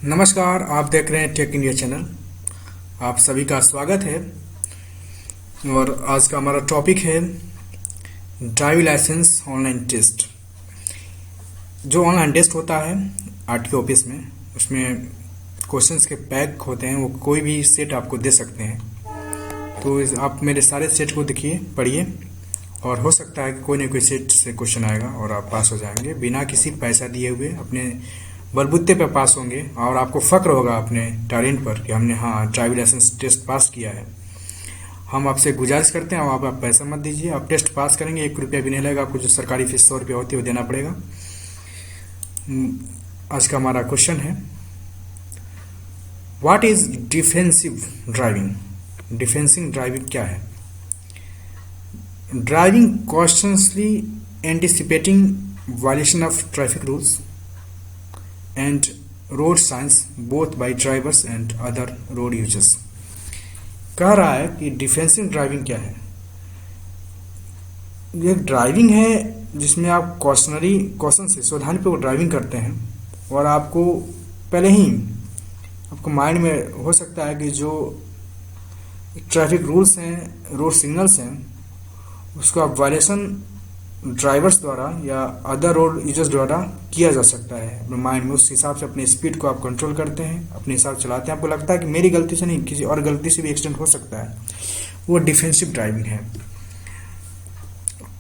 नमस्कार, आप देख रहे हैं टेक इंडिया चैनल। आप सभी का स्वागत है। और आज का हमारा टॉपिक है ड्राइविंग लाइसेंस ऑनलाइन टेस्ट। जो ऑनलाइन टेस्ट होता है आरटीओ ऑफिस में, उसमें क्वेश्चंस के पैक होते हैं। वो कोई भी सेट आपको दे सकते हैं। तो आप मेरे सारे सेट को देखिए, पढ़िए, और हो सकता है कि कोई न कोई सेट से क्वेश्चन आएगा और आप पास हो जाएंगे बिना किसी पैसा दिए हुए। अपने बलबूते पर पास होंगे और आपको फक्र होगा अपने टैलेंट पर कि हमने ड्राइविंग लाइसेंस टेस्ट पास किया है। हम आपसे गुजारिश करते हैं, आप पैसा मत दीजिए। आप टेस्ट पास करेंगे, 1 रुपया भी नहीं लगेगा। आपको जो सरकारी फीस 100 रुपया होती है वो देना पड़ेगा। आज का हमारा क्वेश्चन है, what is defensive driving. Defensive driving क्या है? Driving constantly anticipating violation of traffic rules and road signs both by drivers and other road users। कह रहा है कि डिफेंसिव ड्राइविंग क्या है। ये ड्राइविंग है जिसमें आप कॉशन से सावधानीपूर्वक ड्राइविंग करते हैं और आपको पहले ही आपको माइंड में हो सकता है कि जो ट्रैफिक रूल्स हैं, रोड सिग्नल्स हैं, उसका वायलेशन ड्राइवर्स द्वारा या अदर रोड यूजर्स द्वारा किया जा सकता है। अपने माइंड में उस हिसाब से अपने स्पीड को आप कंट्रोल करते हैं, अपने हिसाब से चलाते हैं। आपको लगता है कि मेरी गलती से नहीं, किसी और गलती से भी एक्सीडेंट हो सकता है। वो डिफेंसिव ड्राइविंग है।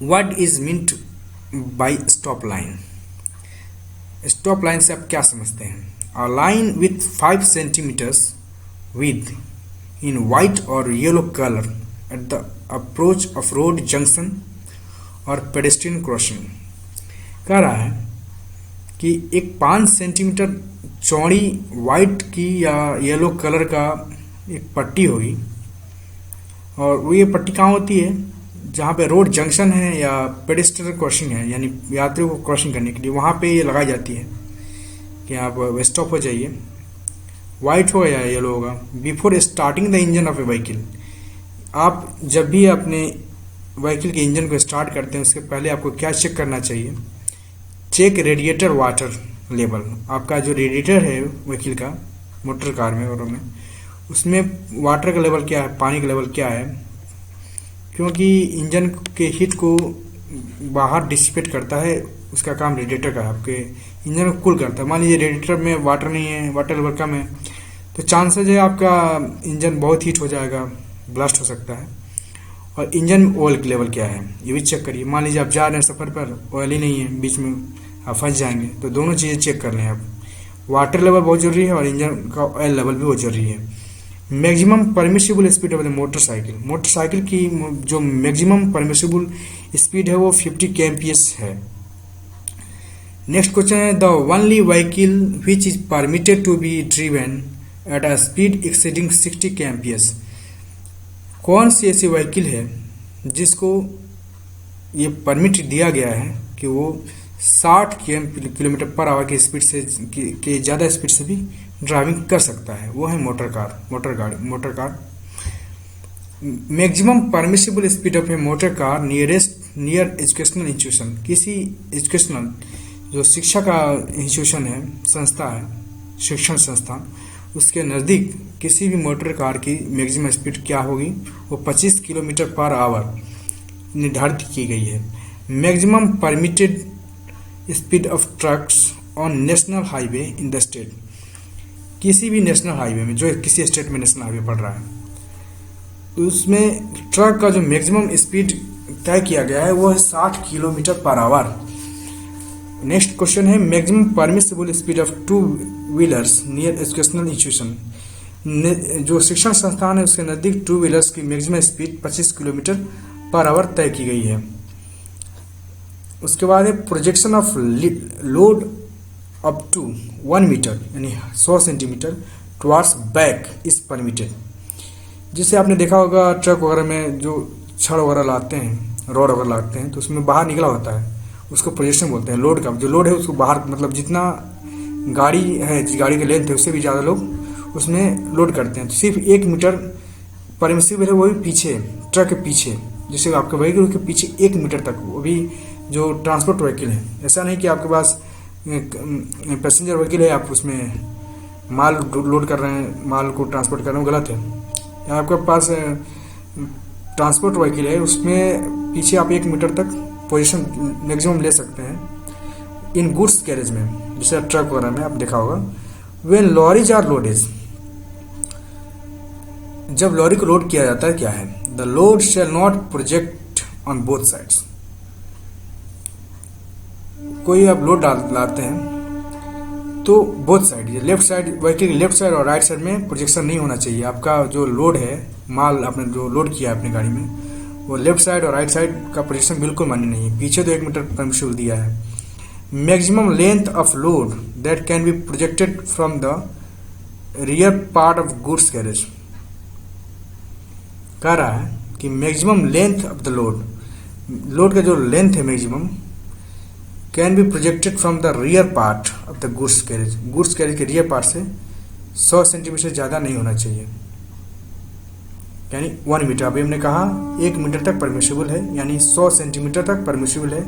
What is meant by stop line. Stop line से आप क्या समझते हैं? A line with 5 centimetres within white और yellow colour at the approach of road junction और पेडेस्ट्रियन क्रॉसिंग। कह रहा है कि एक 5 सेंटीमीटर चौड़ी वाइट की या येलो कलर का एक पट्टी होगी, और वो ये पट्टी कहाँ होती है? जहाँ पे रोड जंक्शन है या पेडेस्ट्रियन क्रॉसिंग है, यानी यात्रियों को क्रॉसिंग करने के लिए वहाँ पे ये लगाई जाती है कि आप स्टॉप हो जाइए। वाइट होगा या येलो होगा। Before starting the engine of A vehicle. आप जब भी अपने व्हीकल के इंजन को स्टार्ट करते हैं उसके पहले आपको क्या चेक करना चाहिए? Check radiator water level. आपका जो रेडिएटर है व्हीकल का, मोटर कार में और में, उसमें वाटर का लेवल क्या है, पानी का लेवल क्या है, क्योंकि इंजन के हीट को बाहर डिसिपेट करता है। उसका काम रेडिएटर का है, आपके इंजन को कूल करता है। मान लीजिए रेडिएटर में वाटर नहीं है, वाटर लेवल कम है, तो चांसेज है आपका इंजन बहुत हीट हो जाएगा, ब्लास्ट हो सकता है। और इंजन में ऑयल लेवल क्या है ये भी चेक करिए। मान लीजिए आप जा रहे हैं सफ़र पर, ऑयल ही नहीं है, बीच में आप फंस जाएंगे। तो दोनों चीज़ें चेक कर लें आप। वाटर लेवल बहुत जरूरी है और इंजन का ऑयल लेवल भी बहुत जरूरी है। Maximum permissible speed of the motorcycle. Motorcycle की जो मैक्सिमम परमिसिबल स्पीड है वो 50 kmph है। नेक्स्ट क्वेश्चन है, the only vehicle which is permitted to be driven at a speed exceeding 60 kmph। कौन सी ऐसी व्हीकल है जिसको ये परमिट दिया गया है कि वो 60 किलोमीटर पर आवर की स्पीड से के ज़्यादा स्पीड से भी ड्राइविंग कर सकता है? वो है motor car. Maximum permissible speed of A motor car near educational institution. किसी एजुकेशनल जो शिक्षा का इंस्टीट्यूशन है, संस्था है, शिक्षण संस्थान, उसके नज़दीक किसी भी मोटर कार की मैक्सिमम स्पीड क्या होगी? वो 25 किलोमीटर पर आवर निर्धारित की गई है। Maximum permitted speed of trucks on national highway in the state. किसी भी नेशनल हाईवे में, जो किसी स्टेट में नेशनल हाईवे पड़ रहा है, उसमें ट्रक का जो मैक्सिमम स्पीड तय किया गया है वो है 60 kilometre per hour. Next question है, maximum permissible speed of 2 wheelers near educational institution. जो शिक्षण संस्थान है उसके नज़दीक 2 व्हीलर्स की maximum speed 25 kilometre per hour तय की गई है। उसके बाद है, projection of load up to 1 metre यानी 100 centimetre towards back is permitted. जिससे आपने देखा होगा ट्रक वगैरह में जो छड़ वगैरह लाते हैं, रोड वगैरह लाते हैं, तो उसमें बाहर निकला होता है, उसको प्रोजेक्शन बोलते हैं। लोड का जो लोड है उसको बाहर, मतलब जितना गाड़ी है, गाड़ी की लेंथ है उससे भी ज़्यादा लोग उसमें लोड करते हैं। तो सिर्फ 1 मीटर परमिसिबल है, वो भी पीछे, ट्रक के पीछे, जैसे आपके व्हीकल के पीछे 1 मीटर तक, वो भी जो ट्रांसपोर्ट व्हीकल है। ऐसा नहीं कि आपके पास पैसेंजर व्हीकल है, आप उसमें माल लोड कर रहे हैं, माल को ट्रांसपोर्ट कर रहे हैं, वो गलत है। यहाँ आपके पास ट्रांसपोर्ट व्हीकल है, उसमें पीछे आप 1 मीटर तक पोजीशन मैक्सिमम ले सकते हैं इन गुड्स कैरेज में, जैसे ट्रक वगैरह में आप देखा होगा। व्हेन लॉरीज आर लोडेड, जब लॉरी को लोड किया जाता है क्या है, the load shall not project on both sides. कोई आप लोड लाते हैं तो बोथ साइड, ये left side vehicle, left side और राइट साइड में प्रोजेक्शन नहीं होना चाहिए। आपका जो लोड है, माल आपने जो लोड किया है अपनी गाड़ी में, वो लेफ्ट साइड और राइट साइड का प्रोजेक्शन बिल्कुल मान्य नहीं है। पीछे तो 1 मीटर परमिशिबल दिया है। Maximum length of load that can be projected from the rear part of goods carriage. कह रहा है कि maximum length of the load, load का जो लेंथ है maximum, can be projected from the rear part of the goods carriage. Goods carriage के rear part से 100 centimetre ज़्यादा नहीं होना चाहिए, यानी 1 मीटर। अभी हमने कहा 1 मीटर तक परमिशिबल है, यानी 100 सेंटीमीटर तक परमिशिबल है,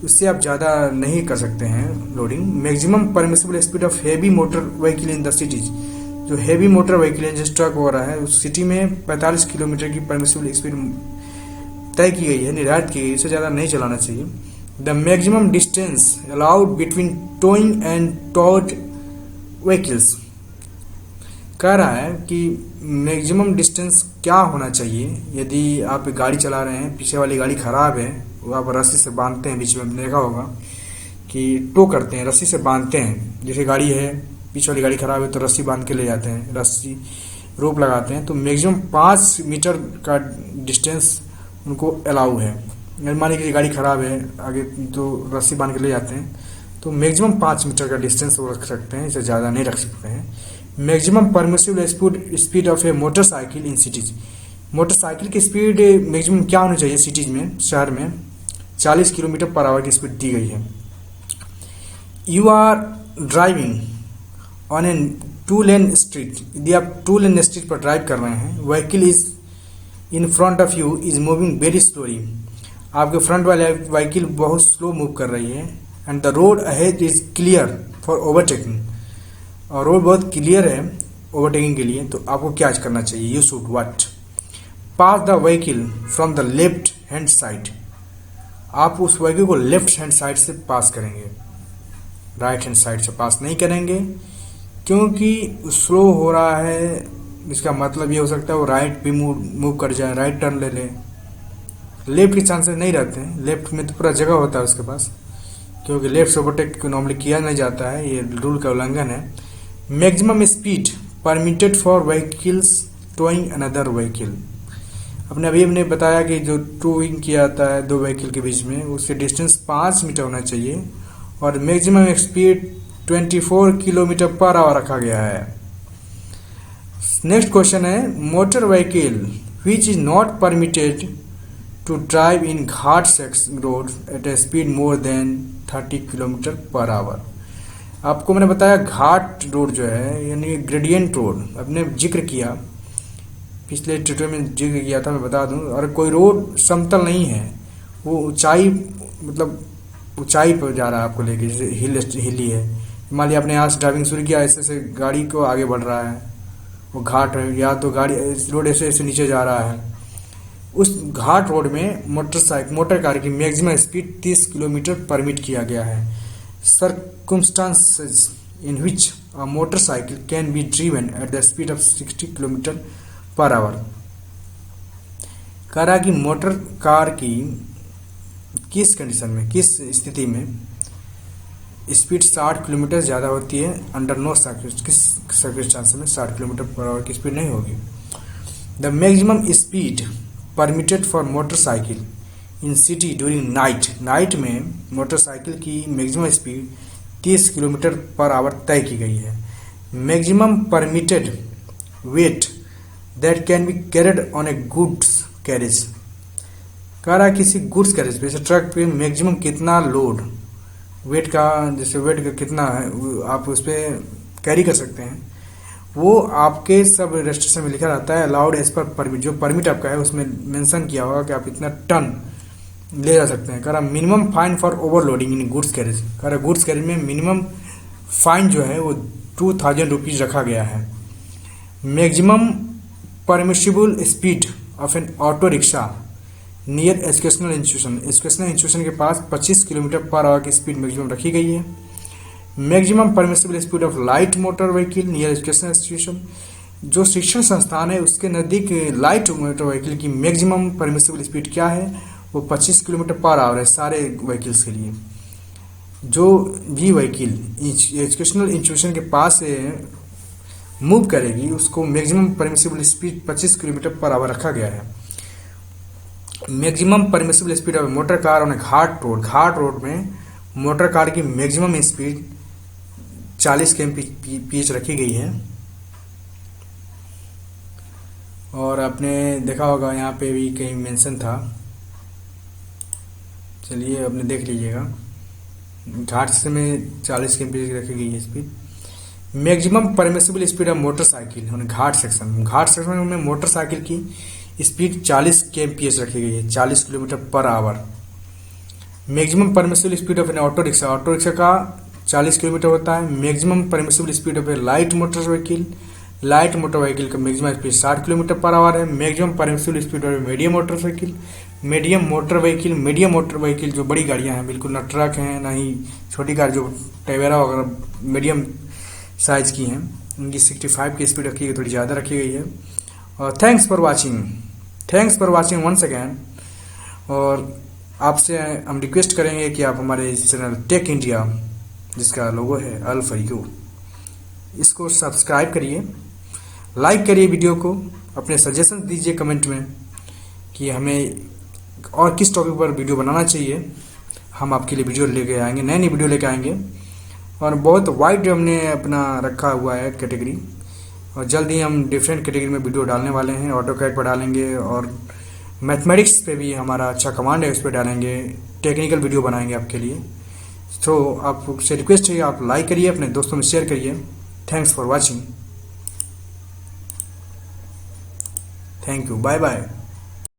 उससे आप ज़्यादा नहीं कर सकते हैं loading. Maximum permissible speed of heavy motor vehicle in the cities, जो हैवी मोटर व्हीकल है जैसे ट्रक हो रहा है, उस सिटी में 45 किलोमीटर की परमिशिबल स्पीड तय की गई है, निर्धारित की गई, इससे ज़्यादा नहीं चलाना चाहिए। The maximum distance allowed between towing and towed vehicles. कह रहा है कि मैक्सिमम डिस्टेंस क्या होना चाहिए। यदि आप गाड़ी चला रहे हैं, पीछे वाली गाड़ी खराब है, वो आप रस्सी से बांधते हैं, बीच में देखा होगा कि टो करते हैं, रस्सी से बांधते हैं। जैसे गाड़ी है, पीछे वाली गाड़ी खराब है तो रस्सी बांध के ले जाते हैं, रस्सी रोप लगाते हैं। तो मैक्सिमम 5 मीटर का डिस्टेंस उनको अलाउ है। मान लीजिए गाड़ी खराब है आगे, तो रस्सी बांध के ले जाते हैं, तो मैक्सिमम 5 मीटर का डिस्टेंस वो रख सकते हैं, इससे ज़्यादा नहीं रख सकते हैं। Maximum permissible speed of A motorcycle in cities. Motorcycle की स्पीड मैक्सिमम क्या होनी चाहिए सिटीज में, शहर में 40 किलोमीटर पर आवर की स्पीड दी गई है। You are driving on a 2 lane street. यदि आप 2 लेन स्ट्रीट पर ड्राइव कर रहे हैं, vehicle is in front of you is moving very slowly. आपके फ्रंट वाले व्हीकल बहुत स्लो मूव कर रही है। And the road ahead is clear for overtaking, और रोड बहुत क्लियर है ओवरटेकिंग के लिए। तो आपको क्या करना चाहिए, you should what, pass the vehicle from the left hand side. आप उस व्हीकल को लेफ्ट हैंड साइड से पास करेंगे, राइट हैंड साइड से पास नहीं करेंगे, क्योंकि स्लो हो रहा है। इसका मतलब ये हो सकता है वो राइट भी मूव कर जाए, राइट टर्न ले ले। लेफ्ट के चांसेस नहीं रहते हैं, लेफ्ट में तो पूरा जगह होता है उसके पास, क्योंकि लेफ्ट से ओवरटेक नॉर्मली किया नहीं जाता है, ये रूल का उल्लंघन है। Maximum speed permitted for vehicles towing another vehicle. अपने अभी हमने बताया कि जो टोइंग किया जाता है 2 व्हीकल के बीच में, उसके डिस्टेंस 5 मीटर होना चाहिए, और maximum speed 24 kilometre per hour रखा गया है। नेक्स्ट क्वेश्चन है, motor vehicle which is not permitted to drive in ghat section road at a speed more than 30 kilometre per hour. आपको मैंने बताया घाट रोड जो है, यानी ग्रेडियंट रोड, आपने जिक्र किया, पिछले ट्यूटोरियल में जिक्र किया था, मैं बता दूं। और कोई रोड समतल नहीं है, वो ऊंचाई, मतलब ऊंचाई पर जा रहा है आपको लेके, जैसे हिली है। मान लिया आपने यहाँ से ड्राइविंग शुरू किया, ऐसे ऐसे गाड़ी को आगे बढ़ रहा है, वो घाट है, या तो गाड़ी रोड ऐसे ऐसे नीचे जा रहा है। उस घाट रोड में मोटर कार की मैक्सिमम स्पीड 30 किलोमीटर परमिट किया गया है। Circumstances in which a motorcycle can be driven at the speed of 60 kilometre per our. कह रहा कि मोटर कार की किस कंडीशन में, किस स्थिति में स्पीड 60 किलोमीटर ज़्यादा होती है, अंडर नो किस सर्कमस्टांस में 60 किलोमीटर पर आवर की स्पीड नहीं होगी। The maximum speed permitted for motorcycle in city during night. Night में मोटरसाइकिल की maximum speed 30 kilometre per hour तय की गई है। Maximum permitted weight that can be carried on a goods carriage. कह रहा है किसी गुड्स कैरेज पे, जैसे ट्रक पे मैक्सिमम कितना लोड, वेट का, जैसे वेट का कितना है आप उस पर कैरी कर सकते हैं, वो आपके सब रजिस्ट्रेशन में लिखा रहता है। अलाउड एज पर परमिट, जो परमिट आपका है उसमें मेंशन किया होगा कि आप इतना टन ले जा सकते हैं। कह रहा minimum fine for overloading in goods carriage. कह रहा गुड्स कैरेज में मिनिमम फाइन जो है वो ₹2000 रखा गया है। Maximum permissible speed of an auto rickshaw near educational institution के पास 25 किलोमीटर पर आवर की स्पीड मैक्सिमम रखी गई है। Maximum permissible speed of light motor vehicle near educational institution, जो शिक्षण संस्थान है उसके नज़दीक लाइट मोटर व्हीकल की मैक्सिमम परमिसिबल स्पीड क्या है, वो 25 किलोमीटर पर आवर है सारे व्हीकल्स के लिए। जो भी व्हीकल एजुकेशनल इंस्टीट्यूशन के पास मूव करेगी उसको maximum permissible speed 25 kilometre per hour रखा गया है। Maximum permissible speed of motor car on Ghat road में मोटर कार की मैक्सिमम स्पीड 40 kmph रखी गई है। और आपने देखा होगा यहाँ पे भी कहीं मेंशन था, चलिए आपने देख लीजिएगा। घाट से में 40 kmph रखी गई है स्पीड। Maximum permissible speed of motorcycle ghat section में मोटरसाइकिल की स्पीड 40 kmph रखी गई है, 40 kilometre per hour. Maximum permissible speed of an auto rickshaw का 40 किलोमीटर होता है। Maximum permissible speed of a light motor vehicle का maximum speed 60 kilometre per hour है। Maximum permissible speed of medium motor vehicle जो बड़ी गाड़ियां हैं, बिल्कुल ना ट्रक हैं ना ही छोटी कार जो टवेरा वगैरह मीडियम साइज की हैं, उनकी 65 की स्पीड रखी गई, थोड़ी ज़्यादा रखी गई है। और thanks for watching once again. और आपसे हम रिक्वेस्ट करेंगे कि आप हमारे चैनल टेक इंडिया, जिसका लोगो है अल फॉर यू, इसको सब्सक्राइब करिए, लाइक करिए वीडियो को, अपने सजेशन दीजिए कमेंट में कि हमें और किस टॉपिक पर वीडियो बनाना चाहिए। हम आपके लिए वीडियो लेके आएंगे, नई वीडियो लेके आएंगे। और बहुत वाइड हमने अपना रखा हुआ है कैटेगरी, और जल्द ही हम डिफरेंट कैटेगरी में वीडियो डालने वाले हैं। ऑटोकैड पर डालेंगे और मैथमेटिक्स पे भी हमारा अच्छा कमांड है, उस पर डालेंगे, टेक्निकल वीडियो बनाएंगे आपके लिए। तो आपसे रिक्वेस्ट है आप लाइक करिए, अपने दोस्तों में शेयर करिए। Thanks for watching, thank you, bye bye.